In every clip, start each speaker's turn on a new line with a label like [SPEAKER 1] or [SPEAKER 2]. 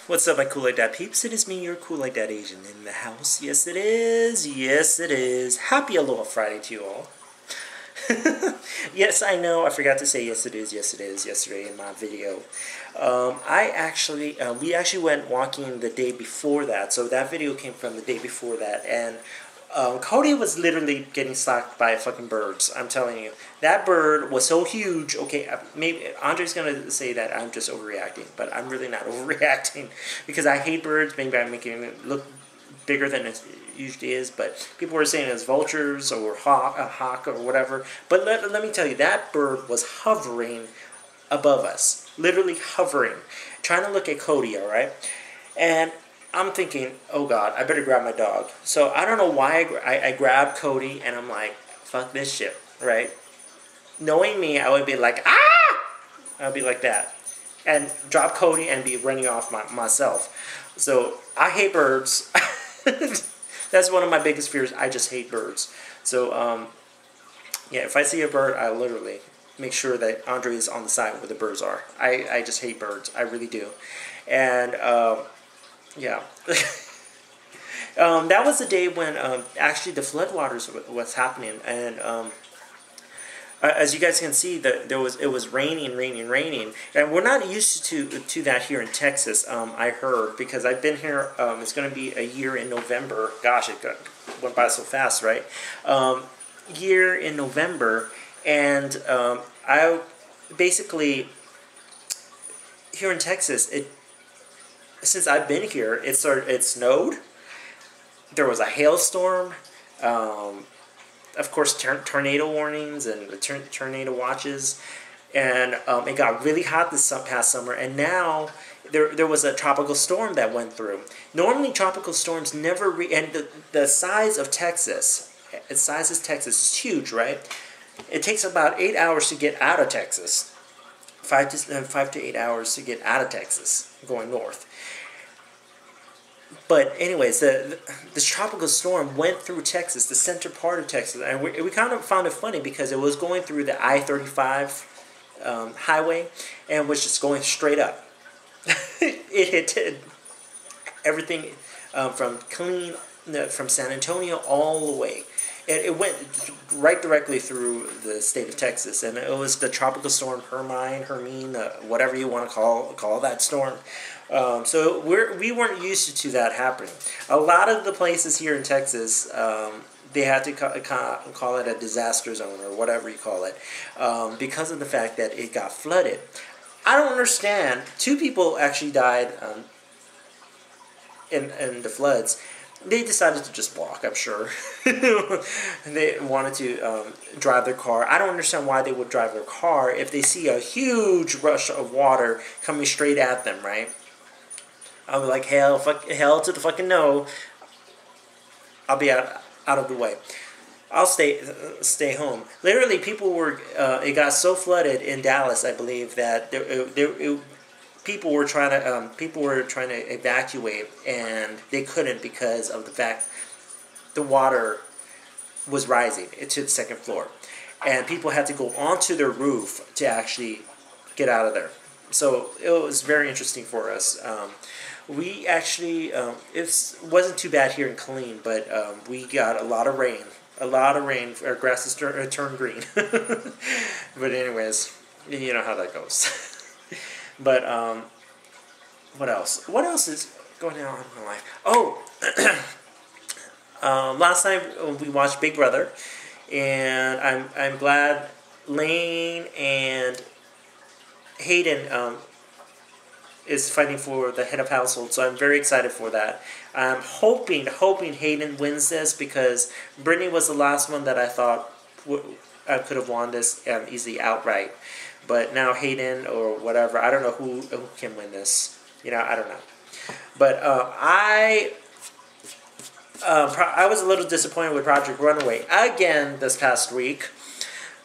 [SPEAKER 1] What's up, my Cool Like That peeps? It is me, your Cool Like That Asian in the house. Yes, it is. Yes, it is. Happy Aloha Friday to you all. Yes, I know. I forgot to say yes, it is. Yes, it is. Yesterday in my video, we actually went walking the day before that. So that video came from the day before that, and Cody was literally getting stalked by fucking birds. I'm telling you, that bird was so huge. Okay, maybe Andre's gonna say that I'm just overreacting, but I'm really not overreacting because I hate birds. Maybe I'm making it look bigger than it usually is, but people were saying it's vultures or a hawk or whatever. But let me tell you, that bird was hovering above us, literally hovering, trying to look at Cody. All right, and I'm thinking, oh God, I better grab my dog. So I don't know why I grabbed Cody, and I'm like, fuck this shit, right? Knowing me, I would be like, ah! I'll be like that. And drop Cody and be running off myself. So I hate birds. That's one of my biggest fears. I just hate birds. So, yeah, if I see a bird, I literally make sure that Andre is on the side where the birds are. I just hate birds. I really do. And, yeah. That was the day when actually the floodwaters was happening, and as you guys can see, it was raining, and we're not used to that here in Texas. I heard, because I've been here. It's going to be a year in November. Gosh, went by so fast, right? Year in November, and I basically here in Texas since I've been here, it snowed. There was a hailstorm. Of course, tornado warnings and tornado watches. And it got really hot this past summer. And now there was a tropical storm that went through. Normally, tropical storms never... and the size of Texas, is huge, right? It takes about 8 hours to get out of Texas. 5 to 8 hours to get out of Texas, going north. But anyways, this tropical storm went through Texas, the center part of Texas, and we kind of found it funny because it was going through the I-35 highway and was just going straight up. It hit everything from San Antonio all the way. It went right directly through the state of Texas, and it was the tropical storm Hermine, whatever you want to call that storm. So we weren't used to that happening. A lot of the places here in Texas, they had to call it a disaster zone or whatever you call it, because of the fact that it got flooded. I don't understand. 2 people actually died in the floods. They decided to just walk, I'm sure. They wanted to drive their car. I don't understand why they would drive their car if they see a huge rush of water coming straight at them, right? I'll be like, hell to the fucking no. I'll be out of the way. I'll stay home. Literally, people were. It got so flooded in Dallas, I believe, that people were trying to evacuate, and they couldn't because of the fact the water was rising to the second floor, and people had to go onto their roof to actually get out of there. So it was very interesting for us. We actually it wasn't too bad here in Killeen, but we got a lot of rain. Our grass has turned green. But anyways, you know how that goes. But what else? What else is going on in my life? Oh, last night we watched Big Brother, and I'm glad Lane and Hayden is fighting for the head of household. So I'm very excited for that. I'm hoping Hayden wins this, because Brittany was the last one that I thought I could have won this easily outright. But now Hayden or whatever, I don't know who can win this. I don't know. But I was a little disappointed with Project Runaway again this past week,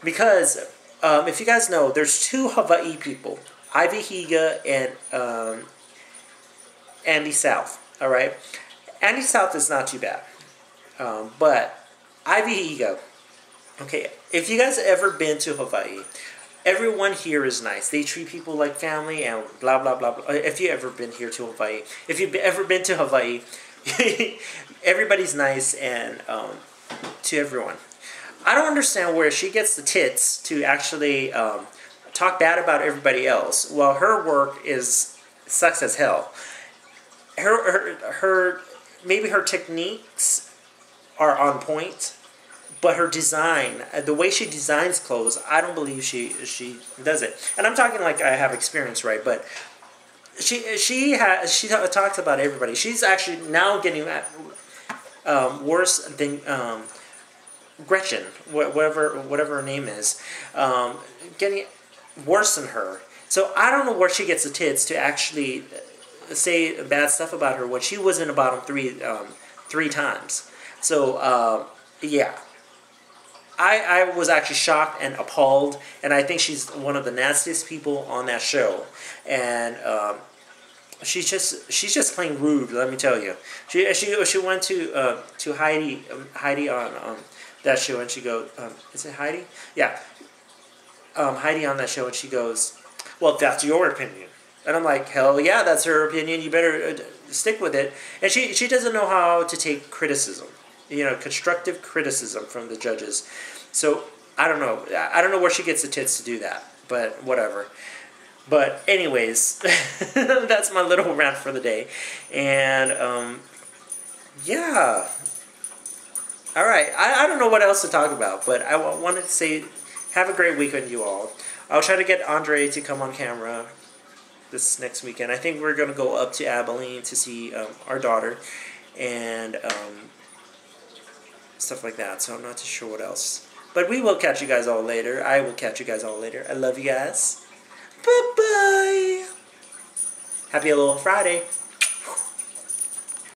[SPEAKER 1] because if you guys know, there's 2 Hawaii people, Ivy Higa and Andy South. All right, Andy South is not too bad, but Ivy Higa. Okay, if you guys have ever been to Hawaii, everyone here is nice. They treat people like family and blah, blah, blah, blah. If you've ever been here to Hawaii, if you've ever been to Hawaii, everybody's nice and to everyone. I don't understand where she gets the tits to actually talk bad about everybody else. Well, her work sucks as hell. Maybe her techniques are on point, but her design, the way she designs clothes, I don't believe she does it. And I'm talking like I have experience, right? But she talks about everybody. She's actually now getting worse than Gretchen, whatever her name is, getting worse than her. So I don't know where she gets the tits to actually say bad stuff about her when she was in the bottom three times. So yeah. I was actually shocked and appalled, and I think she's one of the nastiest people on that show. And she's just plain rude. Let me tell you. She went to Heidi on that show, and she goes, is it Heidi? Yeah, Heidi on that show, and she goes, well, that's your opinion. And I'm like, hell yeah, that's her opinion. You better stick with it. And she doesn't know how to take criticism. Constructive criticism from the judges. So, I don't know. I don't know where she gets the tits to do that. But, whatever. But, anyways, that's my little rant for the day. And, yeah. Alright, I don't know what else to talk about. But I wanted to say, have a great weekend, you all. I'll try to get Andre to come on camera this next weekend. I think we're going to go up to Abilene to see our daughter. And, stuff like that, so I'm not too sure what else. But we will catch you guys all later. I will catch you guys all later. I love you guys. Bye-bye. Happy Aloha Friday.